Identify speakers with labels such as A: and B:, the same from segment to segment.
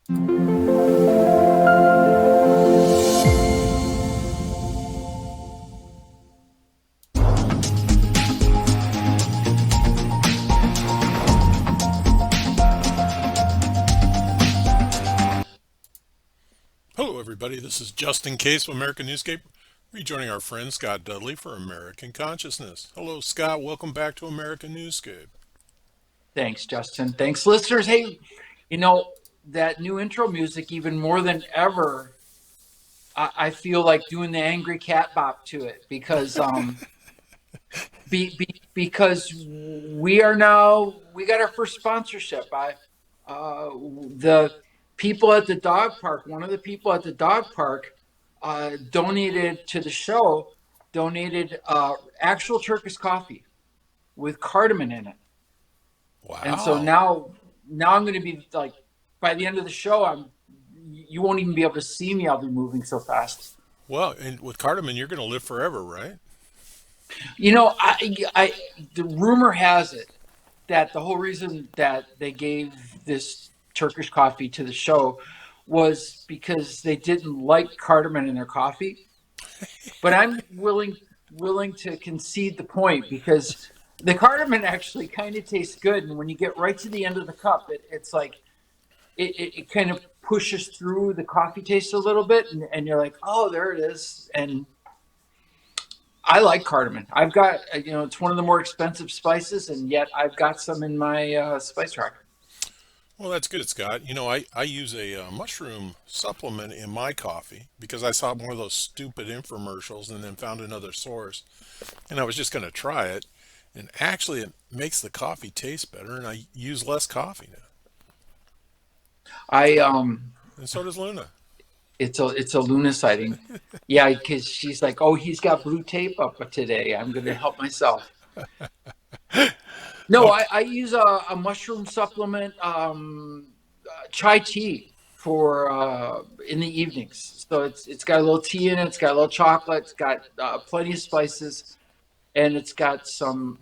A: Hello, everybody. This is Justin Case of American Newscape, rejoining our friend Scott Dudley for American Consciousness. Hello, Scott. Welcome back to American Newscape.
B: Thanks, Justin. Thanks, listeners. Hey, you know, that new intro music, even more than ever, I feel like doing the angry cat bop to it because we got our first sponsorship. The people at the dog park, one of the people at the dog park donated to the show, donated actual Turkish coffee with cardamom in it. And so
A: Wow.
B: now I'm going to be like, by the end of the show, you won't even be able to see me. I'll be moving so fast.
A: Well, and with cardamom, you're going to live forever, right?
B: You know, the rumor has it that the whole reason that they gave this Turkish coffee to the show was because they didn't like cardamom in their coffee. But I'm willing to concede the point because the cardamom actually kind of tastes good, and when you get right to the end of the cup, it's like it kind of pushes through the coffee taste a little bit, and you're like, oh, there it is. And I like cardamom. I've got, it's one of the more expensive spices, and yet I've got some in my spice rack.
A: Well, that's good, Scott. I use a mushroom supplement in my coffee because I saw more of those stupid infomercials and then found another source. And I was just going to try it. And actually, it makes the coffee taste better, and I use less coffee now.
B: I
A: And so does Luna.
B: it's a Luna sighting. Yeah, because she's like, oh, he's got blue tape up today. I'm going to help myself. No,
A: Okay.
B: I use a mushroom supplement, chai tea for in the evenings. So it's got a little tea in it. It's got a little chocolate. It's got plenty of spices, and it's got some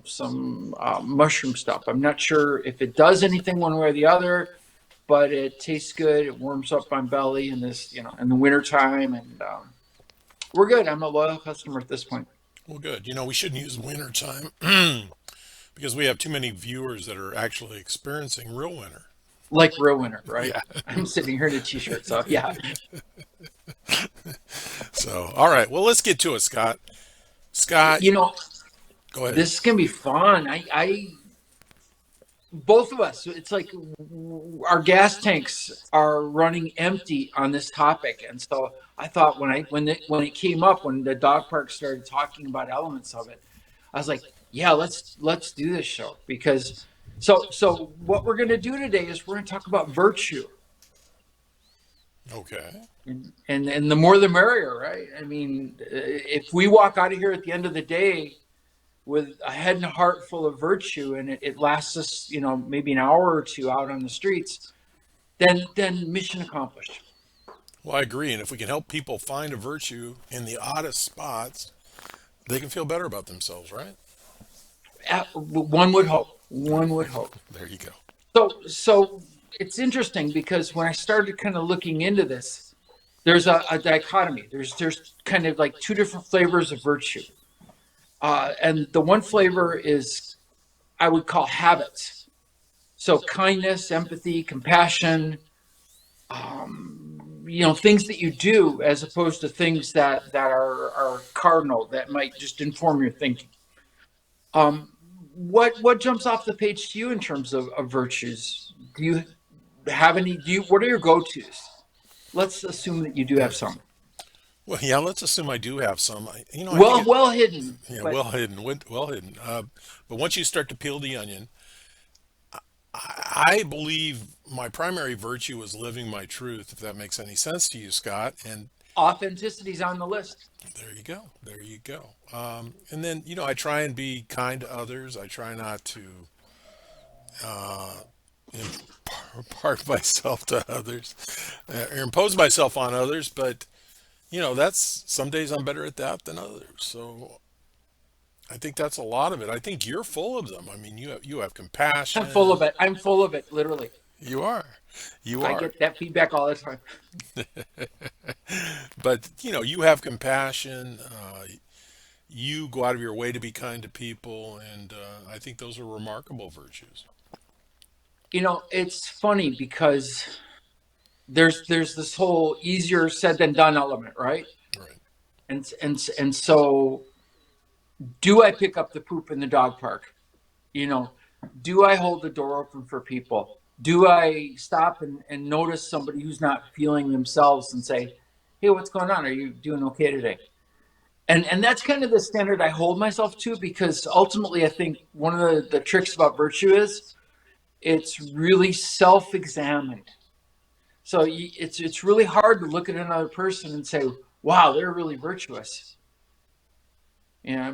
B: mushroom stuff. I'm not sure if it does anything one way or the other, but it tastes good. It warms up my belly in this, in the wintertime, and we're good. I'm a loyal customer at this point.
A: Well, good. We shouldn't use winter time because we have too many viewers that are actually experiencing real winter.
B: Like real winter, right?
A: Yeah.
B: I'm sitting here in a t-shirt, so yeah.
A: So, all right. Well, let's get to it, Scott. Scott,
B: You know,
A: go ahead.
B: this is gonna be fun. I both of us. It's like our gas tanks are running empty on this topic, and so I thought when it came up when the dog park started talking about elements of it, I was like, yeah, let's do this show because so what we're gonna do today is we're gonna talk about virtue,
A: Okay.
B: and the more the merrier, right? I mean, if we walk out of here at the end of the day with a head and heart full of virtue, and it lasts us, maybe an hour or two out on the streets, then mission accomplished.
A: Well, I agree. And if we can help people find a virtue in the oddest spots, they can feel better about themselves, right?
B: One would hope. One would hope.
A: There you go.
B: So it's interesting because when I started kind of looking into this, there's a dichotomy. There's kind of like two different flavors of virtue, and the one flavor is I would call habits. So kindness, empathy, compassion, things that you do as opposed to things that are cardinal that might just inform your thinking. Um, what jumps off the page to you in terms of virtues? Do you have any? What are your go tos? Let's assume that you do have some.
A: Well, yeah, let's assume I do have some. I think
B: Well hidden,
A: yeah,
B: but
A: well hidden, well hidden. But once you start to peel the onion, I believe my primary virtue is living my truth, if that makes any sense to you, Scott. And
B: authenticity's on the list.
A: there you go. There you go. And then, I try and be kind to others. I try not to impart myself to others or impose myself on others. But, that's some days I'm better at that than others. So I think that's a lot of it. I think you're full of them. I mean, you have
B: I'm full
A: compassion.
B: of it. I'm full of it, literally.
A: You are. You
B: I
A: are.
B: get that feedback all the time.
A: But, you have compassion. You go out of your way to be kind to people. And I think those are remarkable virtues.
B: It's funny because there's this whole easier said than done element, right?
A: Right.
B: And so, do I pick up the poop in the dog park? You know, do I hold the door open for people? Do I stop and notice somebody who's not feeling themselves and say, "Hey, what's going on? Are you doing okay today?" And that's kind of the standard I hold myself to, because ultimately I think one of the tricks about virtue is it's really self-examined. So it's really hard to look at another person and say, "Wow, they're really virtuous,"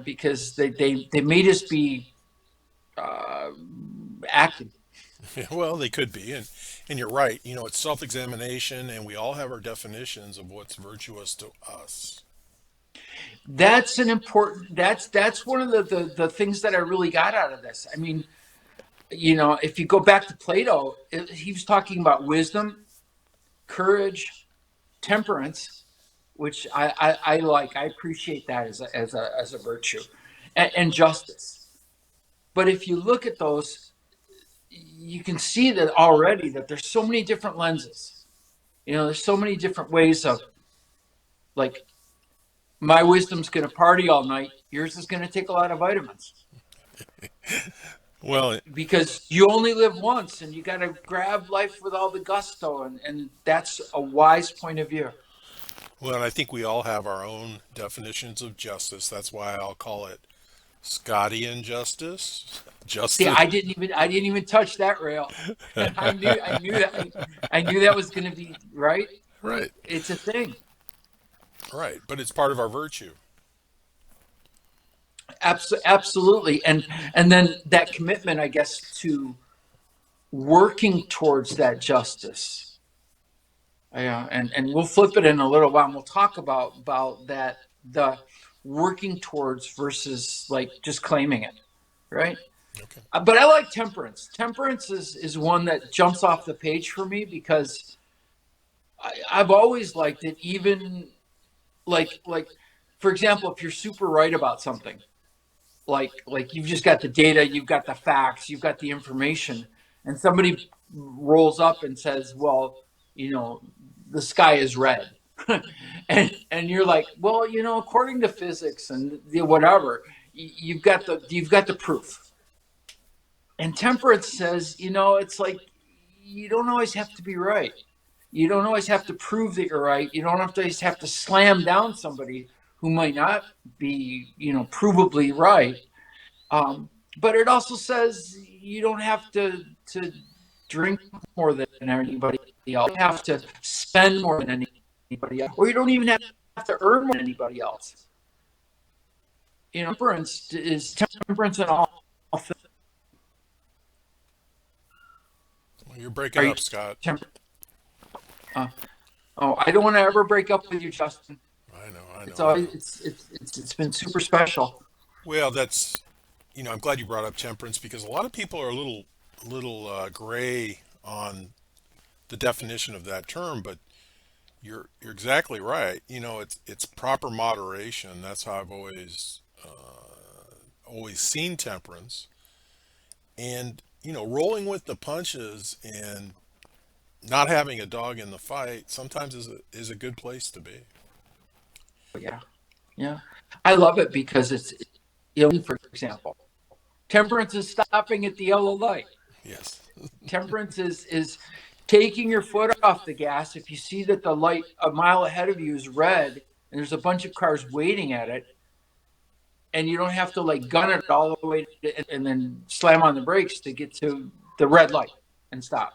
B: because they may just be uh, acting.
A: Well, they could be. And you're right. It's self examination, and we all have our definitions of what's virtuous to us.
B: That's an important. That's one of the things that I really got out of this. I mean, if you go back to Plato, he was talking about wisdom, courage, temperance, which I like. I appreciate that as a virtue, and justice. But if you look at those, you can see that already that there's so many different lenses. There's so many different ways of, like, my wisdom's going to party all night. Yours is going to take a lot of vitamins,
A: Well,
B: because you only live once and you got to grab life with all the gusto. And that's a wise point of view.
A: and I think we all have our own definitions of justice. That's why I'll call it Scottian justice.
B: See,
A: Justice.
B: I didn't even touch that rail. I knew that was going to be right.
A: Right.
B: It's a thing.
A: Right. But it's part of our virtue.
B: Absolutely. And then that commitment, I guess, to working towards that justice. Yeah, and we'll flip it in a little while, and we'll talk about that, the working towards versus like just claiming it, right?
A: Okay.
B: But I like temperance. Temperance is one that jumps off the page for me, because I've always liked it. Even like for example, if you're super right about something, like you've just got the data, you've got the facts, you've got the information, and somebody rolls up and says, "Well, you know, the sky is red," and you're like, "Well, according to physics and whatever, you've got the proof." And temperance says, it's like, you don't always have to be right. You don't always have to prove that you're right. You don't always have to slam down somebody who might not be, provably right. Um, but it also says you don't have to drink more than anybody else. You don't have to spend more than anybody else, or you don't even have to earn more than anybody else. Temperance is temperance in all things.
A: Well, you're
B: Are
A: breaking
B: you
A: up, Scott.
B: temper? Uh, oh, I don't want to ever break up with you, Justin.
A: I know, I
B: It's
A: know, I
B: always
A: know.
B: it's been super special.
A: Well, I'm glad you brought up temperance because a lot of people are a little gray on the definition of that term, but you're exactly right. It's proper moderation. That's how I've always seen temperance, and rolling with the punches and not having a dog in the fight sometimes is a good place to be.
B: Yeah, yeah. I love it because it's, for example, temperance is stopping at the yellow light.
A: Yes.
B: Temperance is taking your foot off the gas if you see that the light a mile ahead of you is red and there's a bunch of cars waiting at it, and you don't have to like gun it all the way and then slam on the brakes to get to the red light and stop.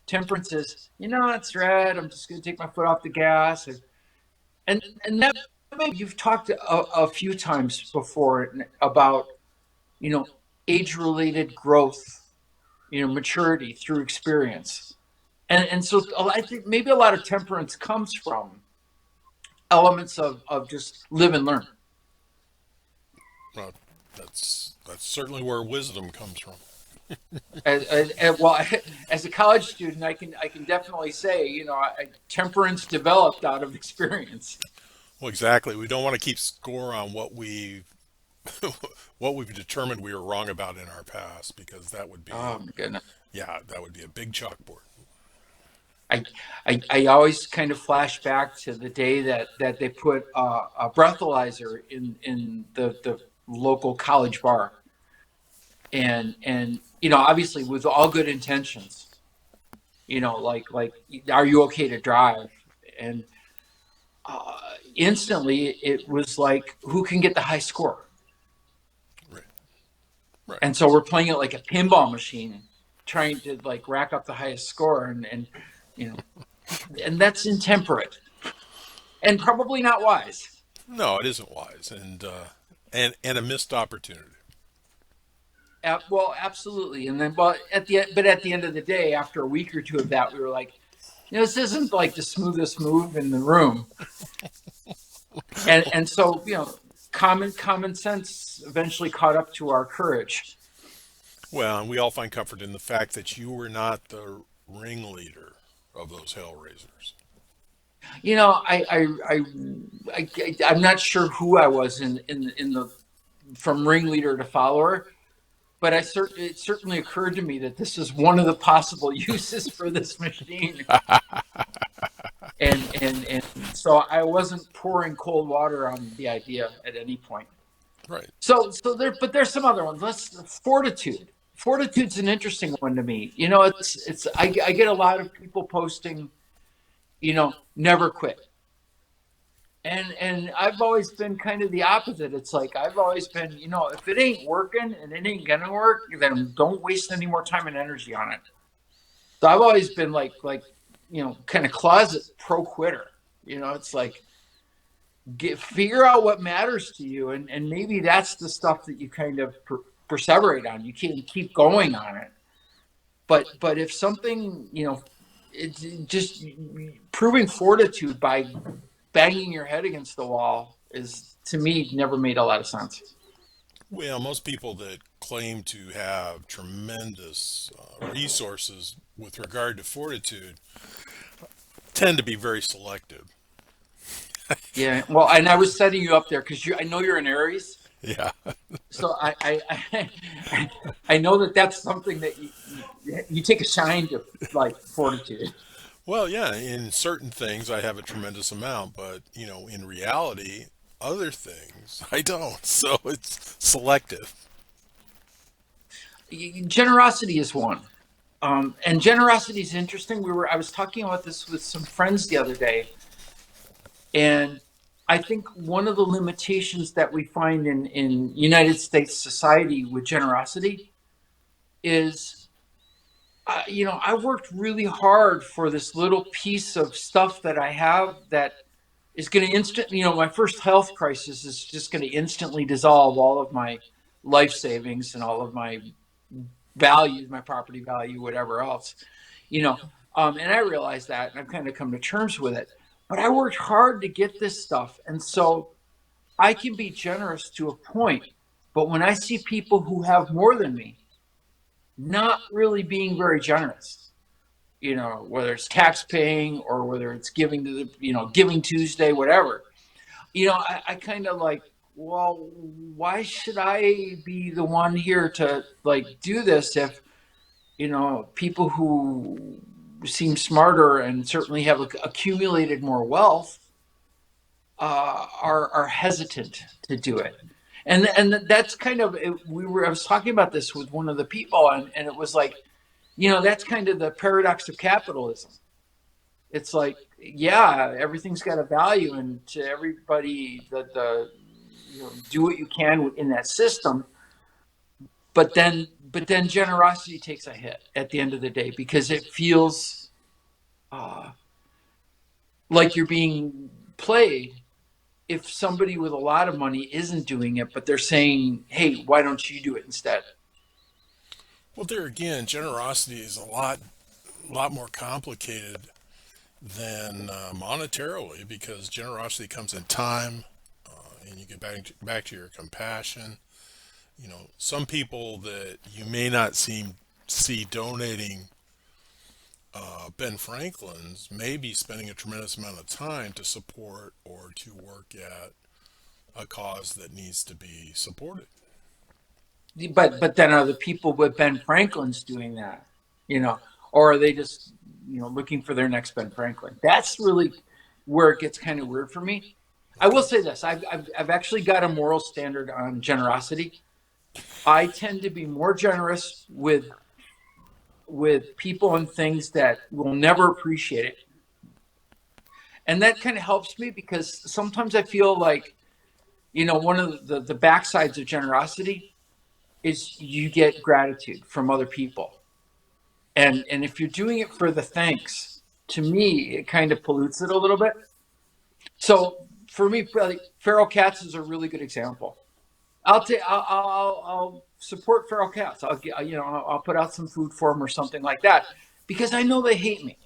B: Temperance is, it's red. I'm just going to take my foot off the gas, and that, maybe you've talked a few times before about, you know age related growth, maturity through experience, and so I think maybe a lot of temperance comes from elements of just live and learn.
A: Well, that's certainly where wisdom comes from.
B: Well, as a college student, I can definitely say, temperance developed out of experience.
A: Well, exactly. We don't want to keep score on what we what we've determined we were wrong about in our past, because that would be,
B: Oh my goodness.
A: yeah, that would be a big chalkboard.
B: I, I always kind of flash back to the day that they put a breathalyzer in the local college bar, and obviously with all good intentions, like are you okay to drive? And uh, instantly it was like who can get the high score,
A: Right. Right.
B: and so we're playing it like a pinball machine, trying to like rack up the highest score, and you know and that's intemperate and probably not wise.
A: No, it isn't wise, and a missed opportunity.
B: Well, absolutely. And then, but at the end of the day, after a week or two of that, we were like, this isn't like the smoothest move in the room. And so, common sense eventually caught up to our courage.
A: Well, and we all find comfort in the fact that you were not the ringleader of those hell raisers.
B: You know, I'm not sure who I was in the from ringleader to follower, but it certainly occurred to me that this is one of the possible uses for this machine. And so I wasn't pouring cold water on the idea at any point.
A: Right.
B: But there's some other ones. Let's fortitude. Fortitude's an interesting one to me. I get a lot of people posting, never quit. And I've always been kind of the opposite. It's like I've always been, if it ain't working and it ain't gonna work, then don't waste any more time and energy on it. So I've always been kind of closet pro quitter. It's like figure out what matters to you, and maybe that's the stuff that you kind of perseverate on. You can't keep going on it, but if something, it's just proving fortitude by banging your head against the wall is to me never made a lot of sense.
A: Well, most people that claim to have tremendous resources with regard to fortitude tend to be very selective.
B: Yeah, well, and I was setting you up there because I know you're an Aries,
A: Yeah.
B: so I know that's something that you take a shine to, like fortitude.
A: Well, yeah, in certain things I have a tremendous amount, but, in reality, other things I don't. So it's selective.
B: Generosity is one, and generosity is interesting. I was talking about this with some friends the other day, and I think one of the limitations that we find in United States society with generosity is, I worked really hard for this little piece of stuff that I have that is going to my first health crisis is just going to instantly dissolve all of my life savings and all of my values, my property value, whatever else, you know. And I realized that, and I've kind of come to terms with it. But I worked hard to get this stuff, and so I can be generous to a point. But when I see people who have more than me, not really being very generous, whether it's tax paying or whether it's giving to Giving Tuesday, whatever, I kind of like, well, why should I be the one here to like do this if, people who seem smarter and certainly have accumulated more wealth are hesitant to do it. And that's kind of I was talking about this with one of the people, and it was like, that's kind of the paradox of capitalism. It's like, yeah, everything's got a value, and to everybody, do what you can in that system. But then generosity takes a hit at the end of the day because it feels uh, like you're being played if somebody with a lot of money isn't doing it, but they're saying, hey, why don't you do it instead?
A: Well, there again, generosity is lot more complicated than monetarily, because generosity comes in time, and you get back to your compassion. Some people that you may not see donating Ben Franklin's may be spending a tremendous amount of time to support or to work at a cause that needs to be supported.
B: But then are the people with Ben Franklin's doing that, you know, or are they just looking for their next Ben Franklin? That's really where it gets kind of weird for me. I will
A: Okay.
B: say this: I've actually got a moral standard on generosity. I tend to be more generous with people and things that will never appreciate it, and that kind of helps me because sometimes I feel like one of the backsides of generosity is you get gratitude from other people. And if you're doing it for the thanks, to me, it kind of pollutes it a little bit. So for me, like, feral cats is a really good example. I'll support feral cats. I'll put out some food for them or something like that because I know they hate me.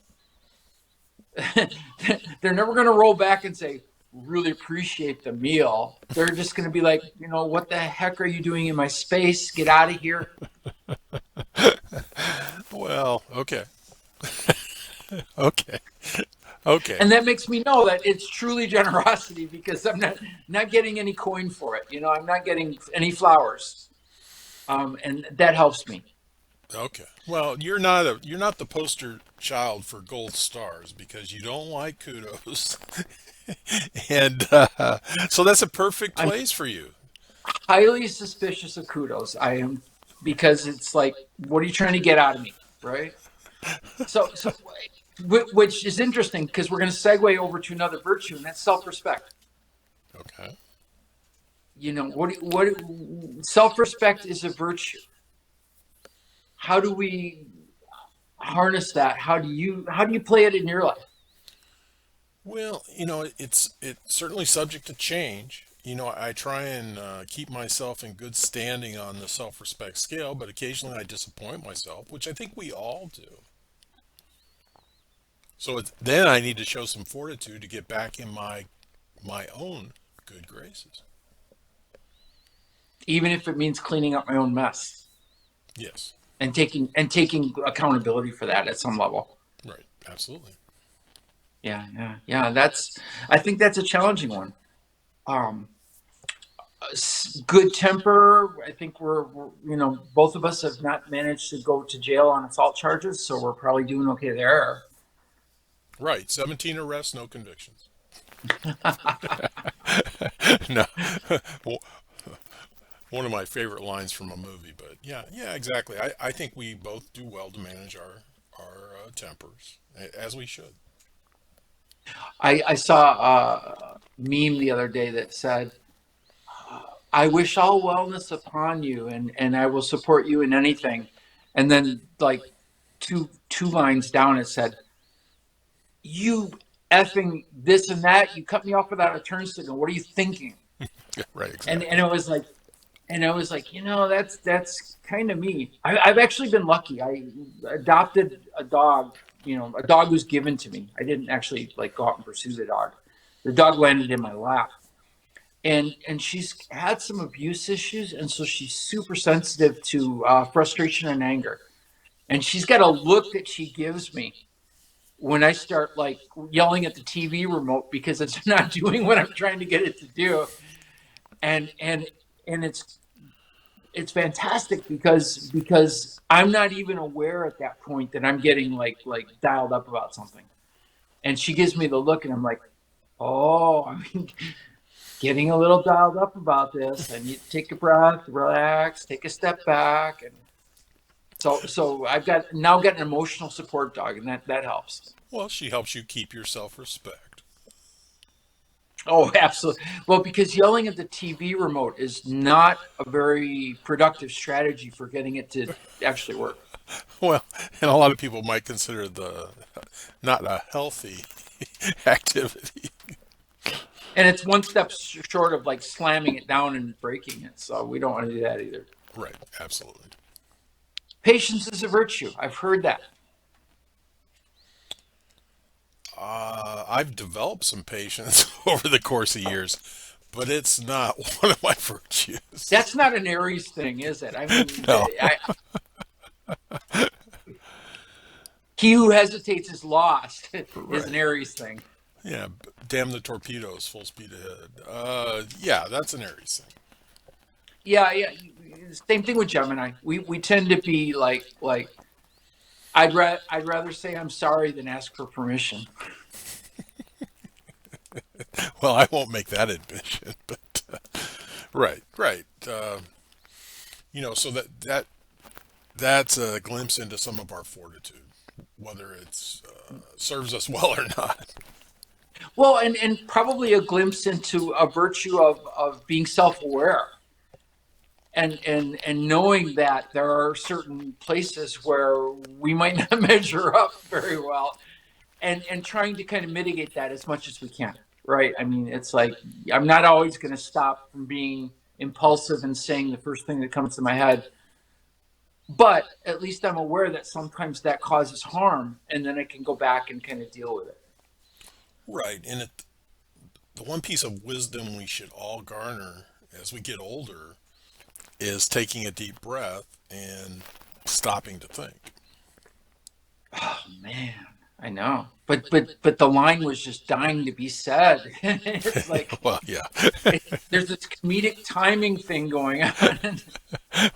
B: They're never going to roll back and say, really appreciate the meal. They're just going to be like, what the heck are you doing in my space? Get out of here.
A: Well, okay. Okay. Okay.
B: And that makes me know that it's truly generosity because I'm not getting any coin for it. I'm not getting any flowers, and that helps me.
A: Okay. Well, you're not the poster child for gold stars because you don't like kudos, and so that's a perfect
B: I'm
A: place for you.
B: highly suspicious of kudos. I am because it's like, what are you trying to get out of me, right? So, which is interesting because we're going to segue over to another virtue, and that's self-respect.
A: Okay.
B: What self-respect is a virtue. How do we harness that? How do you play it in your life?
A: Well, it's certainly subject to change. I try and keep myself in good standing on the self-respect scale, but occasionally I disappoint myself, which I think we all do. So then I need to show some fortitude to get back in my own good graces.
B: Even if it means cleaning up my own mess
A: Yes.
B: and taking accountability for that at some level.
A: Right. Absolutely.
B: Yeah. I think that's a challenging one. Um, Good temper. I think we're both of us have not managed to go to jail on assault charges, so we're probably doing okay there.
A: Right. 17 arrests, no convictions. No. Well, one of my favorite lines from a movie, but yeah, yeah, exactly. I think we both do well to manage our tempers, as we should.
B: I saw a meme the other day that said, "I wish all wellness upon you, and I will support you in anything." And then, like, two lines down, it said, "You effing this and that. You cut me off without a turn signal. What are you thinking?"
A: Yeah, right,
B: And
A: exactly.
B: it was like, that's kind of me. I've actually been lucky. I adopted a dog. A dog was given to me. I didn't actually like go out and pursue the dog. The dog landed in my lap, and she's had some abuse issues, and so she's super sensitive to frustration and anger. And she's got a look that she gives me when I start like yelling at the TV remote because it's not doing what I'm trying to get it to do. And it's fantastic because I'm not even aware at that point that I'm getting like dialed up about something. And she gives me the look, and I'm like, oh, I'm getting a little dialed up about this. I need to take a breath, relax, take a step back, and so I've got an emotional support dog, and that helps.
A: Well, she helps you keep your self-respect.
B: Oh, absolutely. Well, because yelling at the TV remote is not a very productive strategy for getting it to actually work.
A: Well, and a lot of people might consider the not a healthy activity.
B: And it's one step short of like slamming it down and breaking it. So we don't want to do that either.
A: Right, absolutely.
B: Patience is a virtue. I've heard that.
A: I've developed some patience over the course of years, but it's not one of my virtues.
B: That's not an Aries thing, is it? I mean,
A: No.
B: He who hesitates is lost is an
A: Right.
B: Aries thing.
A: Yeah. Damn the torpedoes, full speed ahead. Yeah, that's an Aries thing.
B: Yeah, yeah. Same thing with Gemini. We tend to be like I'd rather say I'm sorry than ask for permission.
A: Well, I won't make that admission, but right, right. So that's a glimpse into some of our fortitude, whether it's serves us well or not.
B: Well, and probably a glimpse into a virtue of being self-aware and knowing that there are certain places where we might not measure up very well, and trying to kind of mitigate that as much as we can. Right? I mean, it's like I'm not always going to stop from being impulsive and saying the first thing that comes to my head, but at least I'm aware that sometimes that causes harm, and then I can go back and kind of deal with it.
A: Right, and the one piece of wisdom we should all garner as we get older is taking a deep breath and stopping to think.
B: Oh man, I know. But the line was just dying to be said. It's like
A: Well, yeah,
B: there's this comedic timing thing going on,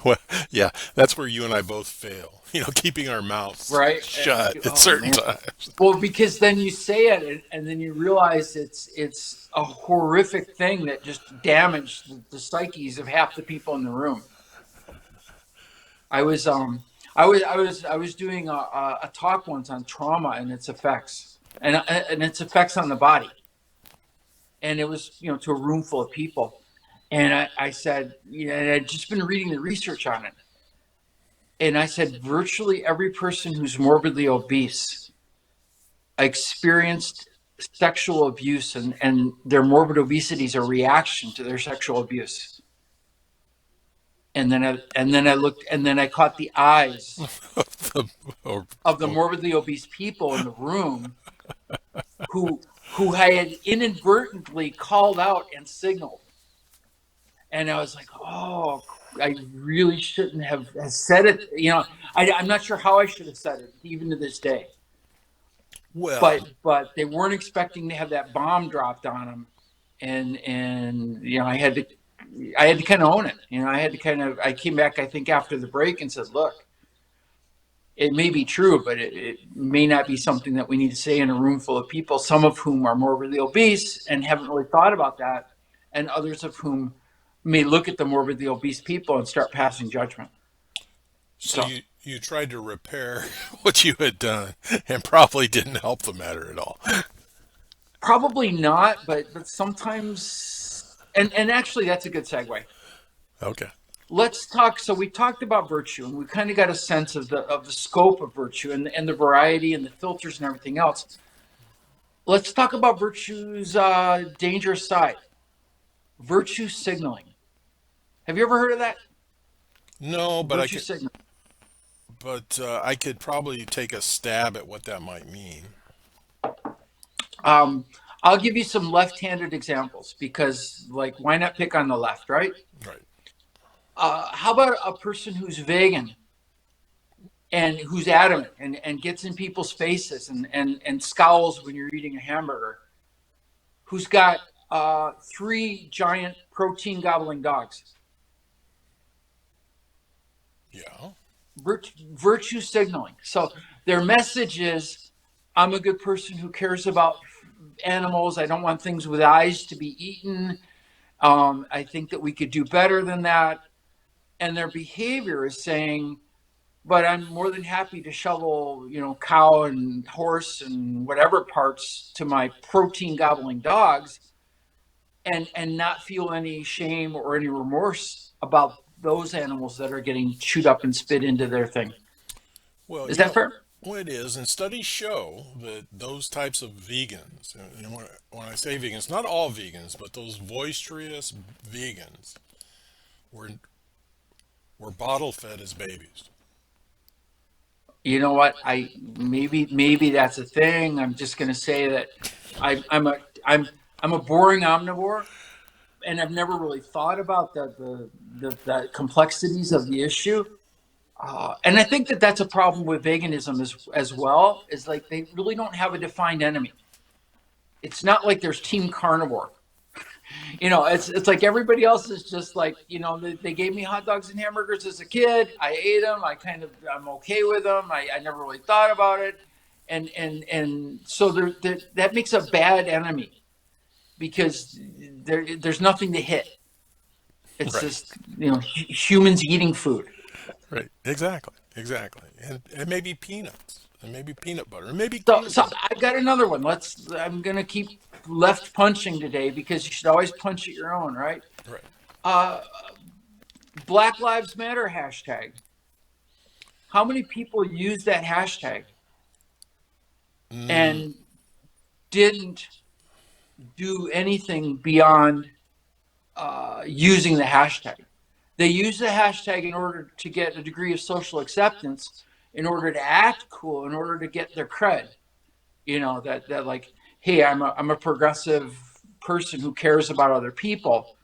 A: well, yeah, that's where you and I both fail. Keeping our mouths
B: right?
A: shut at
B: Oh
A: certain
B: man.
A: times.
B: Well, because then you say it, and then you realize it's a horrific thing that just damaged the psyches of half the people in the room. I was I was doing a talk once on trauma and its effects, and its effects on the body, and it was to a room full of people, and I said, and I'd just been reading the research on it, and I said virtually every person who's morbidly obese experienced sexual abuse, and their morbid obesity is a reaction to their sexual abuse. And then I looked, and then I caught the eyes
A: or,
B: of the
A: or,
B: morbidly obese people in the room who who I had inadvertently called out and signaled. And I was like, oh, I really shouldn't have said it. I'm not sure how I should have said it, even to this day.
A: well,
B: But they weren't expecting to have that bomb dropped on them, and I had to kind of own it. I came back, I think, after the break and said, look, it may be true, but it may not be something that we need to say in a room full of people, some of whom are morbidly obese and haven't really thought about that, and others of whom may look at the morbidly obese people and start passing judgment.
A: so
B: So
A: you tried to repair what you had done and probably didn't help the matter at all.
B: probably not, but sometimes, and actually that's a good segue.
A: Okay.
B: Let's talk. So we talked about virtue, and we kind of got a sense of the scope of virtue and the variety and the filters and everything else. Let's talk about virtue's dangerous side, virtue signaling. Have you ever heard of that?
A: No, but
B: Virtue signaling.
A: I could probably take a stab at what that might mean.
B: Um, I'll give you some left-handed examples because, like, why not pick on the left, right?
A: Right.
B: How about a person who's vegan and who's adamant and gets in people's faces and scowls when you're eating a hamburger? Who's got three giant protein gobbling dogs?
A: Yeah.
B: Virtue signaling. So their message is, I'm a good person who cares about animals. I don't want things with eyes to be eaten. I think that we could do better than that. And their behavior is saying, but I'm more than happy to shovel, cow and horse and whatever parts to my protein gobbling dogs, and not feel any shame or any remorse about those animals that are getting chewed up and spit into their thing.
A: Well,
B: Is that fair?
A: well, it is, and studies show that those types of vegans, and when I say vegans, not all vegans, but those boisterous vegans were were bottle fed as babies.
B: You know what? I maybe that's a thing. I'm just going to say that I'm I'm a boring omnivore, and I've never really thought about the complexities of the issue. And I think that that's a problem with veganism as well. Is like they really don't have a defined enemy. It's not like there's Team Carnivore. It's like everybody else is just like, they gave me hot dogs and hamburgers as a kid. I ate them. I'm okay with them. I never really thought about it, and so that makes a bad enemy because there's nothing to hit. It's
A: Right.
B: just humans eating food.
A: Right. Exactly. Exactly. And maybe peanuts. And maybe peanut butter. And maybe
B: So,
A: peanut
B: so
A: butter.
B: I got another one. I'm gonna keep left punching today because you should always punch at your own, right?
A: Right.
B: Uh, Black Lives Matter hashtag. How many people use that hashtag
A: Mm,
B: and didn't do anything beyond using the hashtag? They use the hashtag in order to get a degree of social acceptance, in order to act cool, in order to get their cred. That like, hey, I'm a progressive person who cares about other people,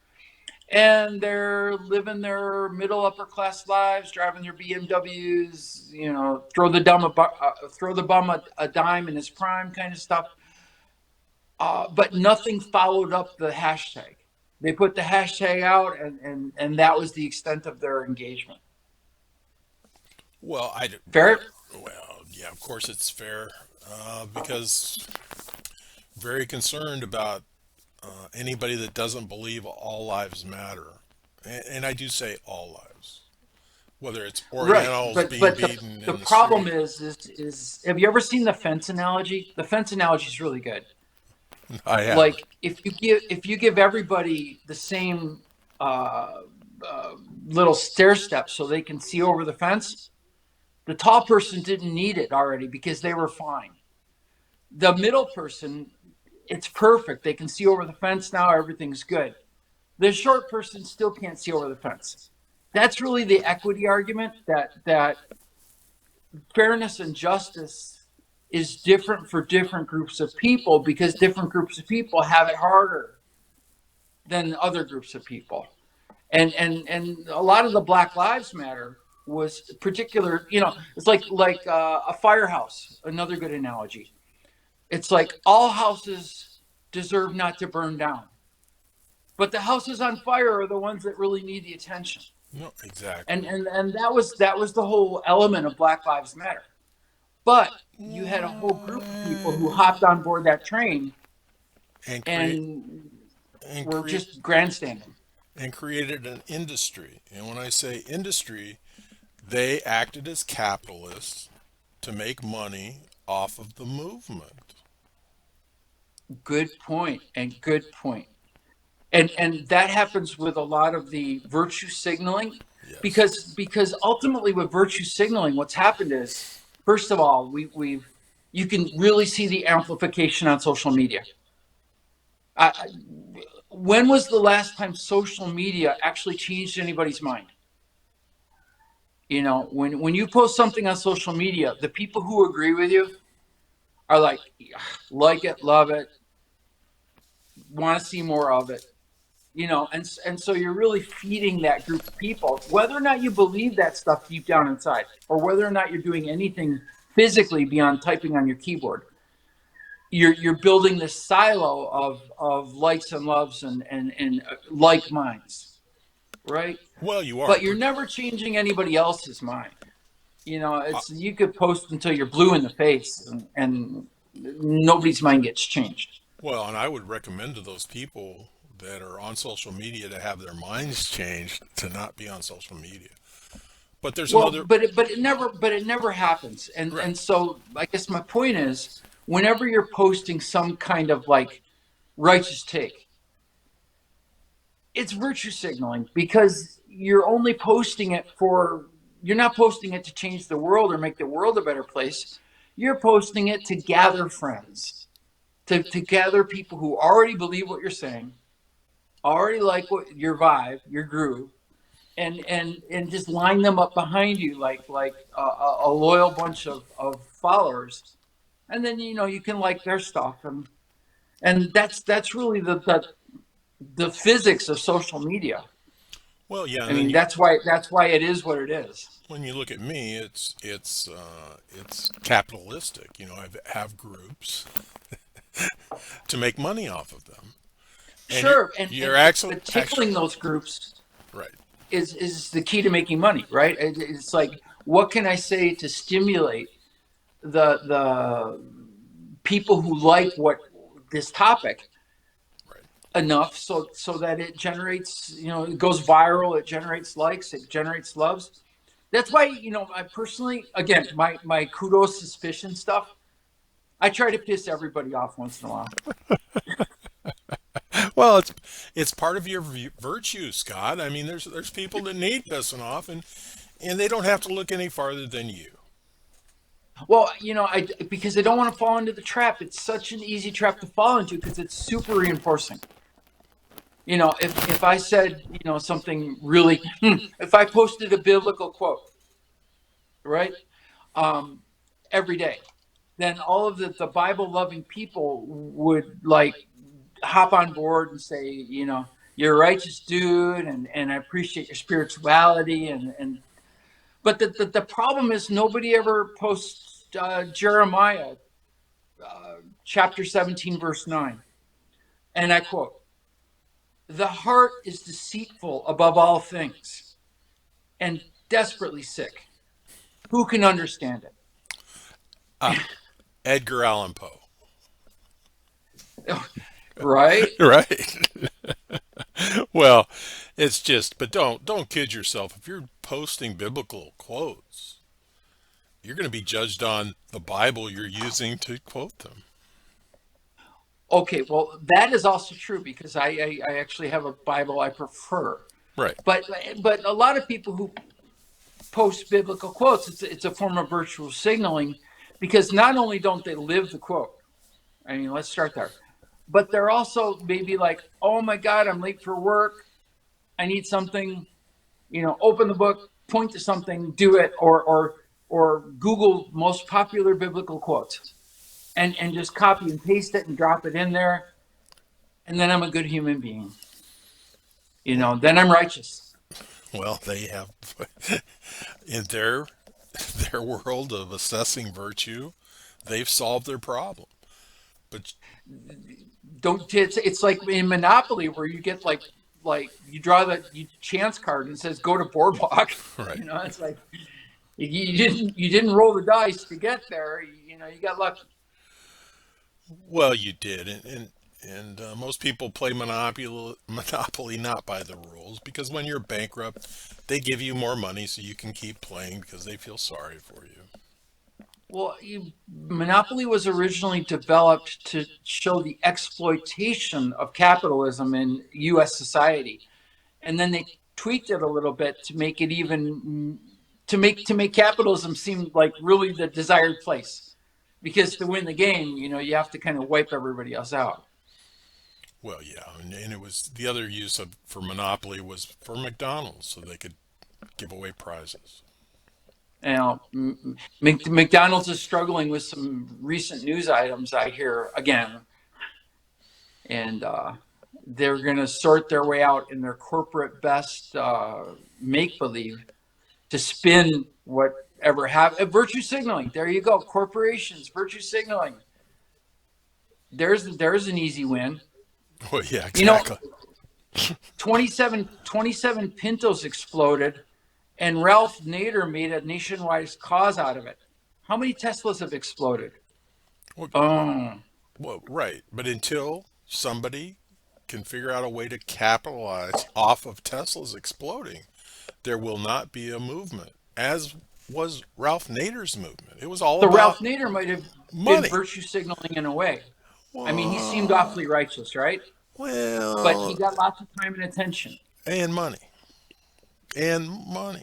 B: and they're living their middle upper class lives, driving their BMWs, throw the bum a dime in his prime kind of stuff. But nothing followed up the hashtag. They put the hashtag out, and that was the extent of their engagement.
A: well,
B: Fair?
A: well, yeah, of course it's fair because very concerned about anybody that doesn't believe all lives matter. And I do say all lives, whether it's
B: Right,
A: Orientals
B: but
A: being
B: but
A: beaten
B: the
A: in the
B: problem
A: street.
B: is have you ever seen the fence analogy? The fence analogy is really good.
A: I haven't.
B: Like if you give everybody the same uh, uh, little stair steps so they can see over the fence, the tall person didn't need it already because they were fine. The middle person, it's perfect. They can see over the fence now. Everything's good. The short person still can't see over the fence. That's really the equity argument that fairness and justice is different for different groups of people because different groups of people have it harder than other groups of people. And a lot of the Black Lives Matter was particular. It's like a firehouse. Another good analogy. It's like all houses deserve not to burn down, but the houses on fire are the ones that really need the attention.
A: No,
B: And
A: exactly.
B: and and that was the whole element of Black Lives Matter. But you had a whole group of people who hopped on board that train
A: And create
B: and
A: and
B: were
A: create
B: just grandstanding.
A: and created an industry. And when I say industry, they acted as capitalists to make money off of the movement.
B: Good point, and good point. And that happens with a lot of the virtue signaling,
A: Yes.
B: because ultimately with virtue signaling, what's happened is, first of all, we've you can really see the amplification on social media. I, when was the last time social media actually changed anybody's mind? When you post something on social media, the people who agree with you are like it, love it, want to see more of it. And so you're really feeding that group of people, whether or not you believe that stuff deep down inside, or whether or not you're doing anything physically beyond typing on your keyboard. You're building this silo of likes and loves and like minds, right?
A: Well, you are.
B: But you're never changing anybody else's mind.
A: Uh,
B: It's you could post until you're blue in the face, and nobody's mind gets changed.
A: well, and I would recommend to those people that are on social media to have their minds changed to not be on social media. But there's
B: Well,
A: another.
B: but it never happens. And
A: Right.
B: and so I guess my point is, whenever you're posting some kind of like righteous take, it's virtue signaling because you're not posting it to change the world or make the world a better place. You're posting it to gather friends, to gather people who already believe what you're saying, already like what your vibe, your groove, and just line them up behind you like a loyal bunch of followers, and then you can like their stuff, and that's really the physics of social media.
A: Well, yeah,
B: I
A: and then
B: mean, that's why it is what it is.
A: when you look at me, it's capitalistic. I have groups to make money off of them, and you're
B: Sure,
A: you're
B: but
A: actually
B: tickling those groups
A: right,
B: is the key to making money, right? It's like, what can I say to stimulate the people who like what this topic
A: right.
B: enough so that it generates, it goes viral, it generates likes, it generates loves. That's why, I personally, again, my kudos suspicion stuff, I try to piss everybody off once in a while.
A: Well, it's part of your virtue, Scott. I mean, there's people that need pissing off, and they don't have to look any farther than you.
B: Well, I because I don't want to fall into the trap. It's such an easy trap to fall into because it's super reinforcing. If I said, something really, if I posted a biblical quote, right, um, every day, then all of the Bible loving people would like hop on board and say, you're a righteous dude, and I appreciate your spirituality, and but the problem is nobody ever posts Jeremiah chapter 17 verse 9, and I quote, the heart is deceitful above all things and desperately sick. Who can understand
A: Uh, Edgar Allan Poe,
B: it? Right?
A: right? Well, it's just, but don't kid yourself. If you're posting biblical quotes, you're going to be judged on the Bible you're using to quote them.
B: Okay, well, that is also true because I actually have a Bible I prefer.
A: Right.
B: But but a lot of people who post biblical quotes, it's a form of virtual signaling because not only don't they live the quote, I mean, let's start there, but they're also maybe like, oh my God, I'm late for work. I need something, open the book, point to something, do it, or Google most popular biblical quotes and just copy and paste it and drop it in there. And then I'm a good human being. Then I'm righteous.
A: Well, they have in their world of assessing virtue, they've solved their problem. But
B: Don't it's like in Monopoly where you get like you draw the chance card and it says go to boardwalk.
A: right.
B: It's like you didn't roll the dice to get there. You got lucky.
A: Well, you did, and most people play Monopoly not by the rules because when you're bankrupt, they give you more money so you can keep playing because they feel sorry for you.
B: Well, Monopoly was originally developed to show the exploitation of capitalism in U.S. society, and then they tweaked it a little bit to make it even to make capitalism seem like really the desired place. Because to win the game, you have to kind of wipe everybody else out.
A: Well, yeah, and it was the other use of for Monopoly was for McDonald's so they could give away prizes.
B: McDonald's is struggling with some recent news items I hear again, and they're going to sort their way out in their corporate best make believe to spin whatever have virtue signaling. There you go, corporations virtue signaling. There's an easy win.
A: Well, yeah,
B: You know,
A: exactly.
B: 27 Pintos exploded, and Ralph Nader made a nationwide cause out of it. How many Teslas have exploded?
A: Well,
B: Oh,
A: well, right, but until somebody can figure out a way to capitalize off of Tesla's exploding, there will not be a movement, as was Ralph Nader's movement. It was all
B: the
A: about
B: Ralph Nader might have been
A: money.
B: virtue signaling in a way. I mean, he seemed
A: Well,
B: awfully righteous, right? But he
A: well,
B: got lots of time and attention.
A: and money, and money.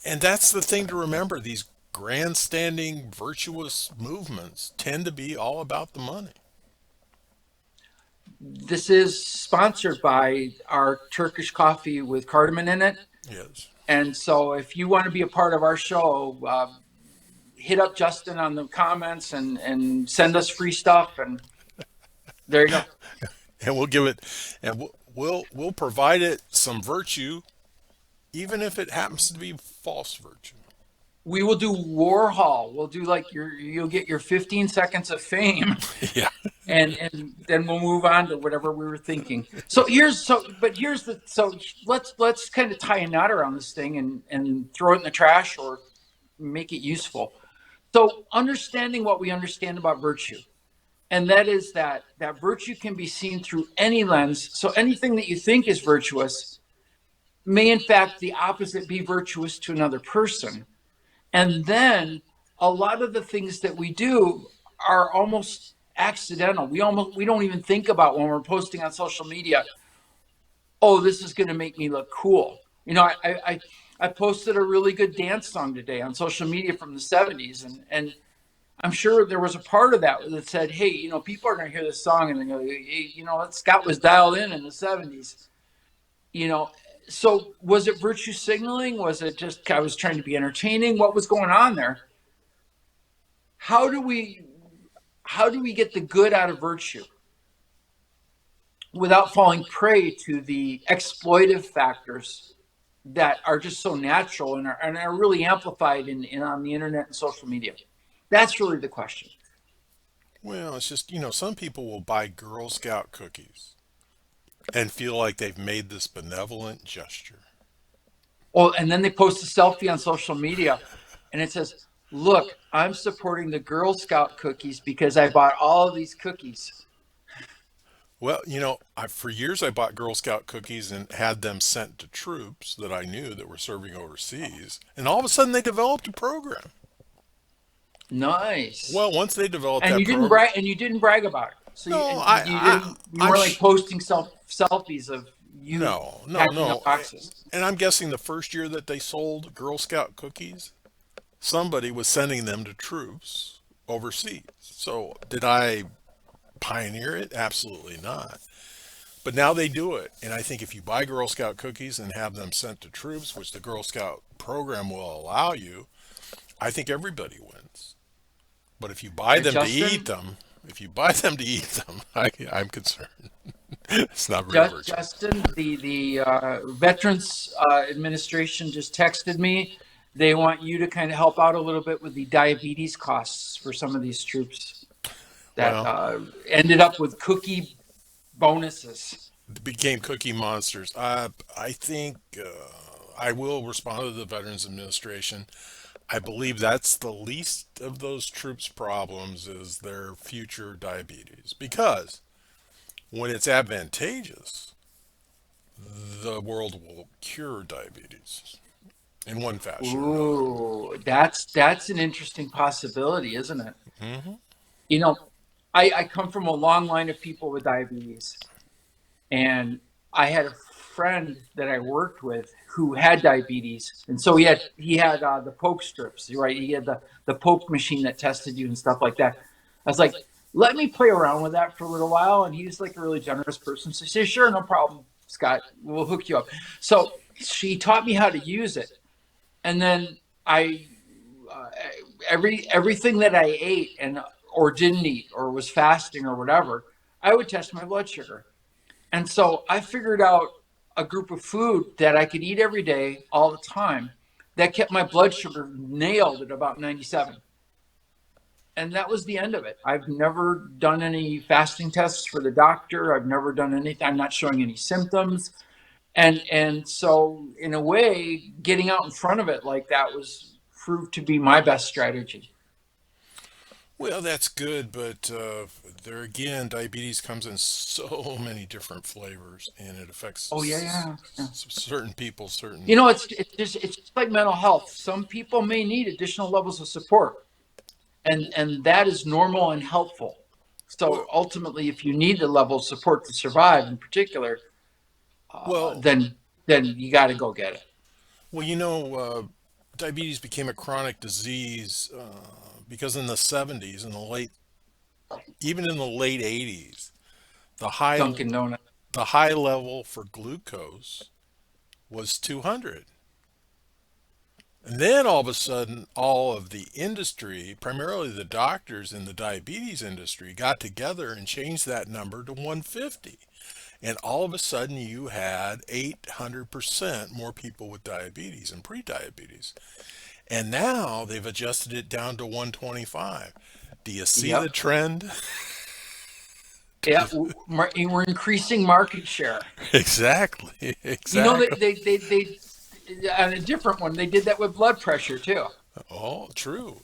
A: And that's the thing to remember. These grandstanding, virtuous movements tend to be all about the money.
B: This is sponsored by our Turkish coffee with cardamom in it.
A: Yes.
B: And so if you want to be a part of our show, hit up Justin on the comments and send us free stuff. And there you go.
A: And we'll give it, and we'll provide it some virtue even if it happens to be false virtue.
B: We will do Warhol. We'll do like you'll get your 15 seconds of fame,
A: Yeah.
B: and then we'll move on to whatever we were thinking. So let's kind of tie a knot around this thing and throw it in the trash or make it useful. So understanding what we understand about virtue, and that is that virtue can be seen through any lens. So anything that you think is virtuous may in fact the opposite be virtuous to another person. And then a lot of the things that we do are almost accidental. We don't even think about when we're posting on social media, oh, this is going to make me look cool. I posted a really good dance song today on social media from the 70s, and I'm sure there was a part of that that said, hey, people are going to hear this song and they go, hey, Scott was dialed in the 70s. you know so was it virtue signaling? Was it just I was trying to be entertaining? What was going on there? How do we how do we get the good out of virtue without falling prey to the exploitive factors that are just so natural and are really amplified in on the internet and social media? That's really the question.
A: Well, it's just, some people will buy Girl Scout cookies and feel like they've made this benevolent gesture.
B: Oh, and then they post a selfie on social media and it says, look, I'm supporting the Girl Scout cookies because I bought all of these cookies.
A: Well, for years I bought Girl Scout cookies and had them sent to troops that I knew that were serving overseas. And all of a sudden they developed a program.
B: Nice.
A: Well, once they developed
B: And
A: that
B: you didn't
A: program,
B: brag, and you didn't brag about it. So you
A: no,
B: and you didn't you
A: I'm
B: weren't like posting selfies of you
A: no, no,
B: packing up
A: no.
B: boxes.
A: And I'm guessing the first year that they sold Girl Scout cookies, somebody was sending them to troops overseas. So did I pioneer it? Absolutely not. But now they do it. And I think if you buy Girl Scout cookies and have them sent to troops, which the Girl Scout program will allow you, I think everybody wins. But if you buy them to eat
B: Justin,
A: them, if you buy them to eat them, I'm concerned. It's not very virtuous.
B: Justin, the Veterans Administration just texted me. They want you to kind of help out a little bit with the diabetes costs for some of these troops that
A: Well,
B: ended up with cookie bonuses.
A: became cookie monsters. I think I will respond to the Veterans Administration. I believe that's the least of those troops' problems is their future diabetes. Because when it's advantageous, the world will cure diabetes in one fashion or another.
B: Ooh, that's an interesting possibility, isn't it?
A: Hmm.
B: You know, I come from a long line of people with diabetes, and I had a friend that I worked with who had diabetes, and so he had the poke strips, right? He had the poke machine that tested you and stuff like that. I was like, let me play around with that for a little while, and he's like a really generous person, so he said, sure, no problem, Scott, we'll hook you up. So she taught me how to use it, and then I uh, everything that I ate and or didn't eat or was fasting or whatever, I would test my blood sugar. And so I figured out a group of food that I could eat every day, all the time, that kept my blood sugar nailed at about 97. And that was the end of it. I've never done any fasting tests for the doctor. I've never done anything. I'm not showing any symptoms. And so in a way, getting out in front of it like that was proved to be my best strategy.
A: Well, that's good, but there again, diabetes comes in so many different flavors, and it affects
B: Oh yeah, yeah, yeah.
A: certain people, certain.
B: It's just like mental health. Some people may need additional levels of support, and that is normal and helpful.
A: Well,
B: So ultimately, if you need the level of support to survive, in particular,
A: well,
B: then you got to go get it.
A: well. Diabetes became a chronic disease because in the '70s, even in the late '80s, the high
B: Dunkin' Donut.
A: the high level for glucose was 200. And then all of a sudden, all of the industry, primarily the doctors in the diabetes industry, got together and changed that number to 150. And all of a sudden, you had 800% more people with diabetes and prediabetes. And now they've adjusted it down to 125. Do you see the
B: Yep.
A: trend?
B: Yeah, we're increasing market share.
A: Exactly.
B: You know,
A: Exactly.
B: on a different one, they did that with blood pressure too.
A: Oh, true.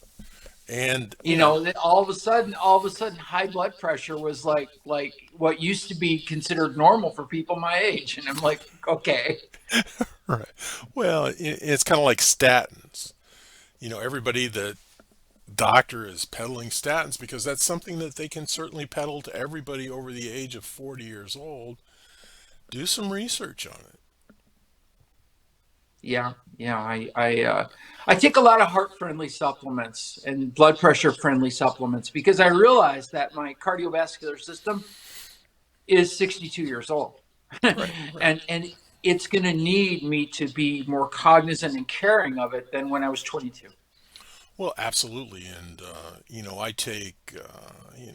A: And,
B: You know, that all of a sudden, high blood pressure was like what used to be considered normal for people my age, and I'm like, okay,
A: right. Well, it's kind of like statins. Everybody that doctor is peddling statins because that's something that they can certainly peddle to everybody over the age of 40 years old. Do some research on it.
B: yeah, yeah. I take a lot of heart friendly supplements and blood pressure friendly supplements because I realize that my cardiovascular system is 62 years old,
A: Right, right.
B: and it's going to need me to be more cognizant and caring of it than when I was 22.
A: Well, absolutely. And,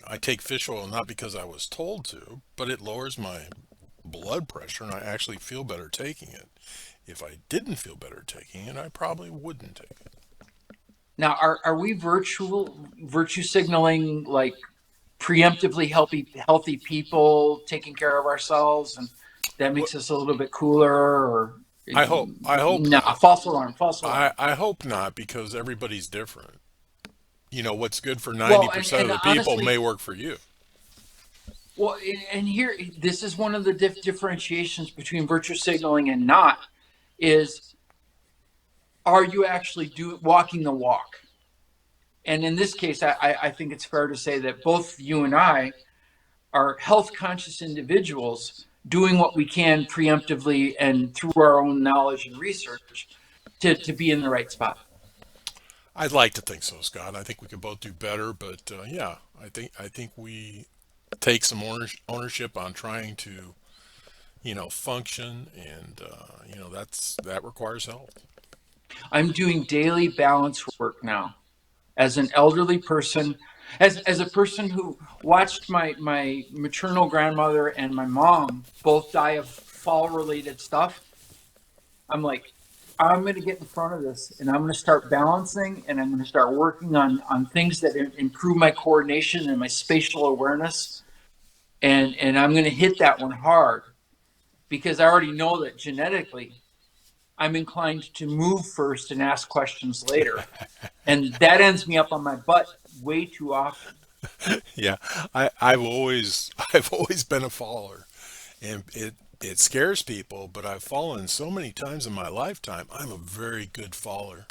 A: I take fish oil not because I was told to, but it lowers my blood pressure and I actually feel better taking it. If I didn't feel better taking it, I probably wouldn't take it.
B: Now, are we virtue signaling like preemptively healthy people taking care of ourselves, and that
A: Well,
B: makes us a little bit cooler? Or
A: I hope
B: no,
A: not.
B: false alarm, false
A: I,
B: alarm.
A: I hope not because everybody's different. What's good for
B: Well, and
A: 90% of
B: and
A: the people may
B: honestly,
A: work for you.
B: well, and here this is one of the differentiations between virtue signaling and not is, are you actually walking the walk? And in this case, I think it's fair to say that both you and I are health conscious individuals doing what we can preemptively and through our own knowledge and research to be in the right spot.
A: I'd like to think so, Scott. I think we could both do better, but yeah, I think we take some ownership on trying to, function, and that requires help.
B: I'm doing daily balance work now as an elderly person, as a person who watched my maternal grandmother and my mom both die of fall related stuff. I'm like, I'm going to get in front of this and I'm going to start balancing and I'm going to start working on things that improve my coordination and my spatial awareness. And I'm going to hit that one hard because I already know that genetically I'm inclined to move first and ask questions later. And that ends me up on my butt way too often.
A: Yeah, I've always been a faller, and it scares people, but I've fallen so many times in my lifetime. I'm a very good faller.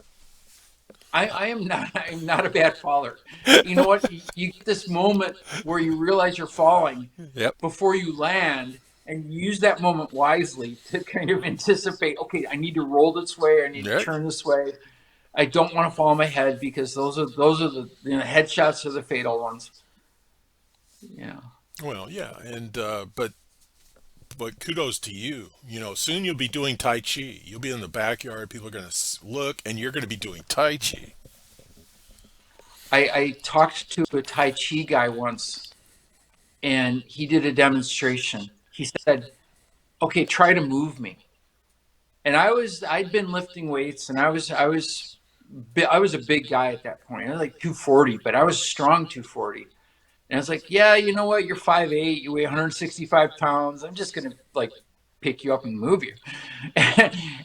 B: I'm not a bad faller. You know what? You get this moment where you realize you're falling
A: Yep.
B: before you land, and you use that moment wisely to kind of anticipate. Okay, I need to roll this way. I need to
A: Yep.
B: turn this way. I don't want to fall on my head because those are the headshots are the fatal ones. Yeah.
A: Well, yeah, and but kudos to you. Soon you'll be doing Tai Chi. You'll be in the backyard. People are going to look, and you're going to be doing Tai Chi.
B: I talked to a Tai Chi guy once, and he did a demonstration. He said, "Okay, try to move me." And I'd been lifting weights, and I was a big guy at that point. I was like 240, but I was strong 240. And I was like, "Yeah, you know what? You're 5'8", you weigh 165 pounds. I'm just gonna like pick you up and move you."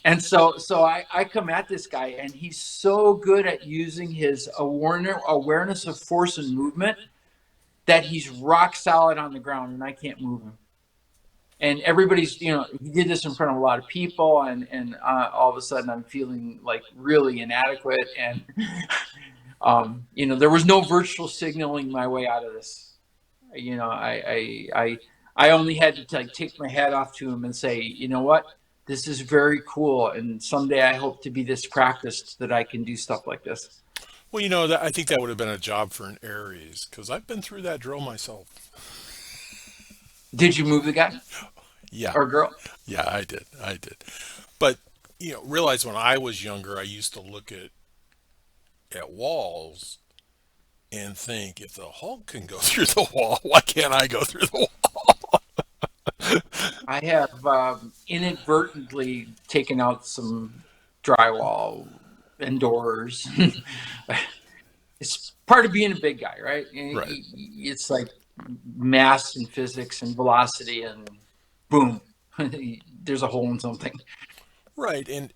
B: And so I come at this guy, and he's so good at using his awareness of force and movement that he's rock solid on the ground, and I can't move him. And everybody's, he did this in front of a lot of people, and all of a sudden I'm feeling like really inadequate, and there was no virtual signaling my way out of this. I only had to like take my hat off to him and say, you know what, this is very cool, and someday I hope to be this practiced that I can do stuff like this.
A: Well, I think that would have been a job for an Aries because I've been through that drill myself.
B: Did you move the guy
A: Yeah,
B: or girl?
A: yeah, I did. I did. But, realize when I was younger, I used to look at walls and think, if the Hulk can go through the wall, why can't I go through the wall?
B: I have inadvertently taken out some drywall indoors. It's part of being a big guy, right?
A: Right.
B: It's like mass and physics and velocity, and boom, there's a hole in something.
A: Right. There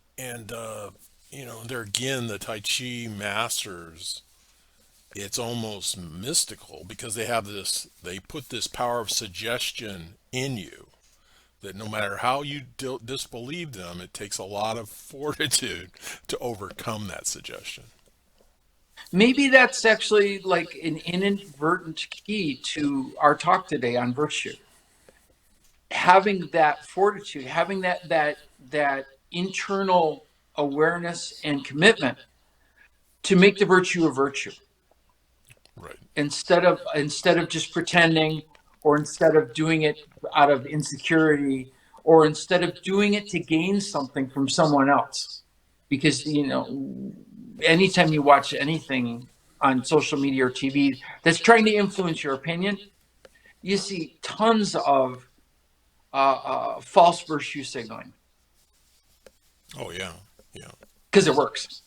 A: again, the Tai Chi masters, it's almost mystical because they put this power of suggestion in you that no matter how you disbelieve them, it takes a lot of fortitude to overcome that suggestion.
B: Maybe that's actually like an inadvertent key to our talk today on virtue. Having that fortitude, having that internal awareness and commitment to make the virtue a virtue
A: Right.
B: instead of just pretending, or instead of doing it out of insecurity, or instead of doing it to gain something from someone else. Because anytime you watch anything on social media or TV that's trying to influence your opinion, you see tons of false virtue signaling
A: Oh yeah. Yeah.
B: because it works.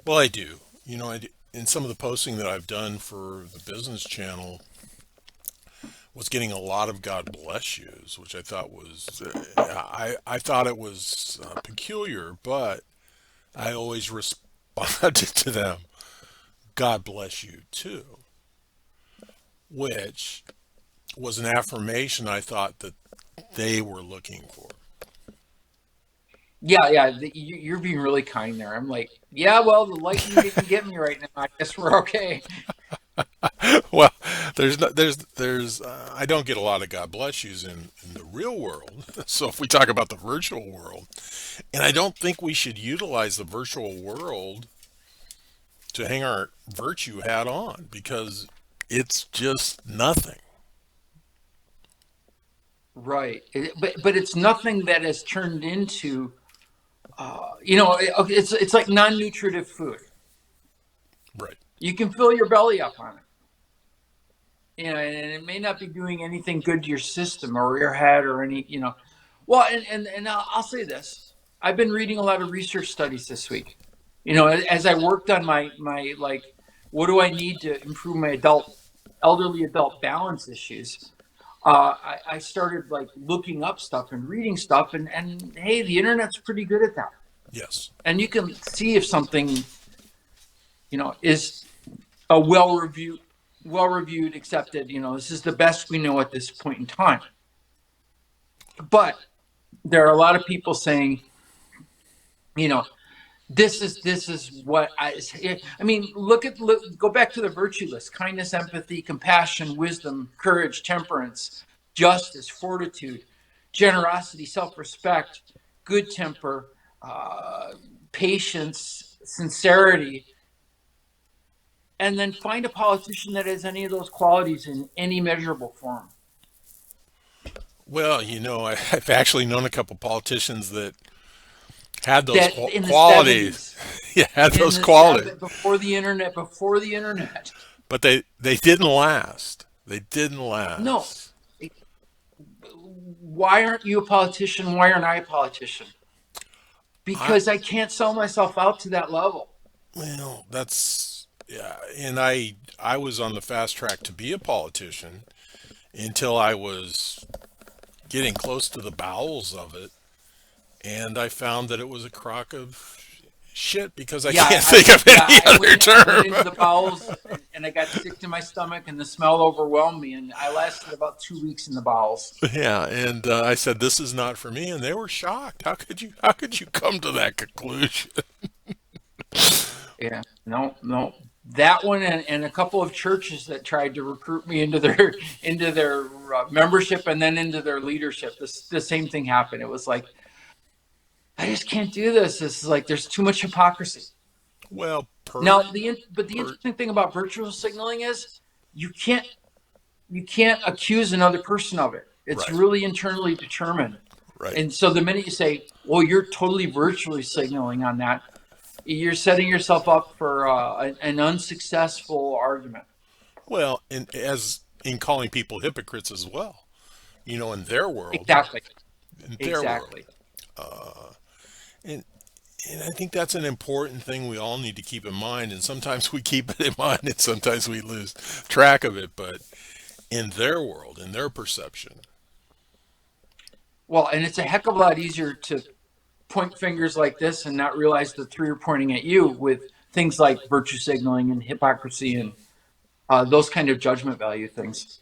A: Well, I do. In some of the posting that I've done for the business channel was getting a lot of God bless yous, which I thought was I thought it was peculiar, but I always responded to them, God bless you too, which was an affirmation I thought that they were looking for.
B: Yeah, yeah, you're being really kind there. I'm like, yeah, well, the lightning didn't get me right now. I guess we're okay.
A: Well, I don't get a lot of God bless yous in the real world. So if we talk about the virtual world, and I don't think we should utilize the virtual world to hang our virtue hat on because it's just nothing.
B: Right. But it's nothing that has turned into, it's like non-nutritive food.
A: Right.
B: You can fill your belly up on it, and it may not be doing anything good to your system or your head or any. Well, and I'll say this: I've been reading a lot of research studies this week. As I worked on my like, what do I need to improve my elderly adult balance issues? I started like looking up stuff and reading stuff, and hey, the internet's pretty good at that,
A: Yes.
B: and you can see if something is a well reviewed, accepted. This is the best we know at this point in time. But there are a lot of people saying, you know, this is what I mean. Go back to the virtue list: kindness, empathy, compassion, wisdom, courage, temperance, justice, fortitude, generosity, self-respect, good temper, uh, patience, sincerity. And then find a politician that has any of those qualities in any measurable form.
A: Well, I've actually known a couple politicians that had those
B: That in the
A: qualities.
B: 70s,
A: Yeah, had
B: in
A: those
B: the
A: qualities,
B: before the internet.
A: but they didn't last. They didn't
B: No,
A: last.
B: why aren't you a politician? Why aren't I a politician?
A: I
B: Because I can't sell myself out to that level.
A: well, that's yeah, and I was on the fast track to be a politician until I was getting close to the bowels of it, and I found that it was a crock of shit because I
B: Yeah,
A: can't think of
B: yeah,
A: any other
B: I went
A: term.
B: into the bowels, and I got sick to my stomach, and the smell overwhelmed me, and I lasted about 2 weeks in the bowels.
A: Yeah, and I said this is not for me, and they were shocked. How could you come to that conclusion?
B: Yeah, no, no. That one, and a couple of churches that tried to recruit me into their membership and then into their leadership. The same thing happened. It was like, I just can't do this. This is like, there's too much hypocrisy.
A: Well,
B: Now,
A: per
B: the
A: per
B: interesting thing about virtual signaling is you can't you can't accuse another person of it. It's
A: right,
B: really internally determined.
A: right.
B: And so the minute you say, "Well, you're totally virtually signaling on that," you're setting yourself up for an unsuccessful argument.
A: Well, and as in calling people hypocrites as well, in their world,
B: Exactly.
A: in their world.
B: Exactly.
A: And and I think that's an important thing we all need to keep in mind. And sometimes we keep it in mind, and sometimes we lose track of it. But in their world, in their perception,
B: Well, and it's a heck of a lot easier to point fingers like this and not realize the three are pointing at you with things like virtue signaling and hypocrisy and those kind of judgment value things.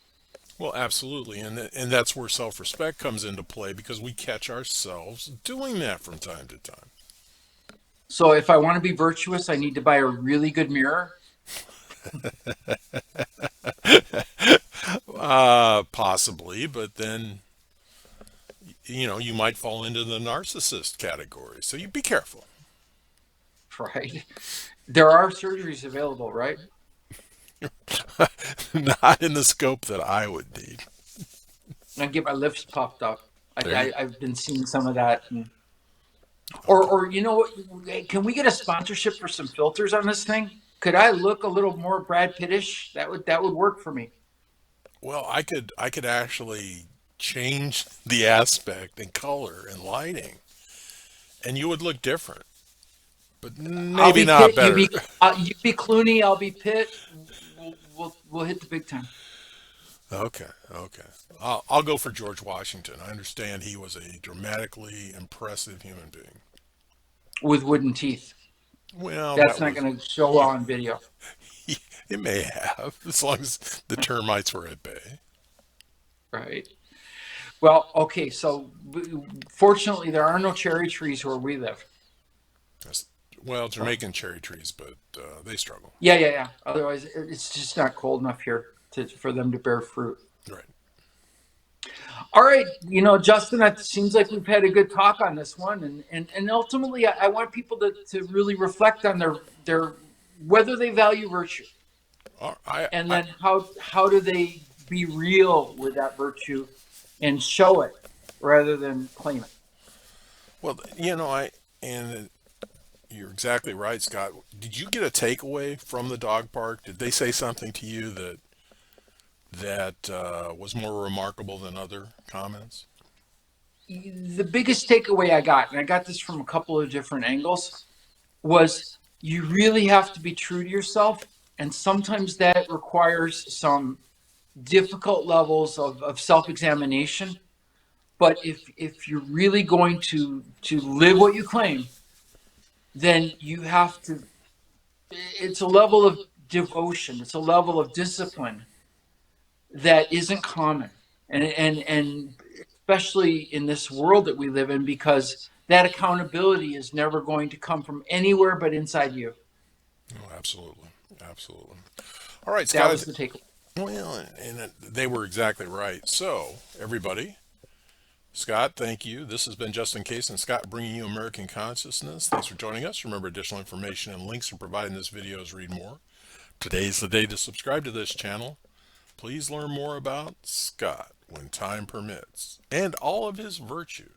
A: well, absolutely, and that's where self-respect comes into play because we catch ourselves doing that from time to time.
B: So if I want to be virtuous, I need to buy a really good mirror.
A: Possibly, but then you might fall into the narcissist category. So you be careful.
B: Right? There are surgeries available, right?
A: Not in the scope that I would need.
B: I get my lips puffed up.
A: There you
B: I've been seeing some of that. And,
A: okay.
B: or you know what? Can we get a sponsorship for some filters on this thing? Could I look a little more Brad Pittish? That would work for me.
A: Well, I could actually change the aspect and color and lighting, and you would look different, but
B: I'll
A: maybe
B: be
A: not
B: Pitt.
A: better.
B: You be Clooney. I'll be Pitt. We'll hit the big time
A: Okay, okay. I'll go for George Washington. I understand he was a dramatically impressive human being.
B: with wooden teeth.
A: Well,
B: That's
A: that
B: not
A: was
B: going to show
A: he,
B: on video,
A: it may have, as long as the termites were at bay.
B: right? Well, okay. So fortunately, there are no cherry trees where we live.
A: That's, well,
B: So
A: Jamaican cherry trees, but they struggle.
B: yeah, yeah, yeah. Otherwise, it's just not cold enough here for them to bear fruit.
A: Right.
B: All right, Justin, it seems like we've had a good talk on this one, and ultimately, I want people to really reflect on their whether they value virtue, and
A: I
B: then how do they be real with that virtue and show it rather than claim it.
A: well, and you're exactly right, Scott. Did you get a takeaway from the dog park? Did they say something to you that was more remarkable than other comments?
B: The biggest takeaway I got, and I got this from a couple of different angles, was you really have to be true to yourself, and sometimes that requires some difficult levels of self-examination. But if you're really going to live what you claim, then you have to. It's a level of devotion. It's a level of discipline that isn't common, and especially in this world that we live in, because that accountability is never going to come from anywhere but inside you.
A: Oh, absolutely, absolutely. All right,
B: That
A: Scott.
B: was the takeaway.
A: Well, and they were exactly right. So, everybody, Scott, thank you. This has been Justin Case and Scott bringing you American Consciousness. Thanks for joining us. Remember, additional information and links are provided in this video's read more. Today's the day to subscribe to this channel. Please learn more about Scott when time permits and all of his virtues.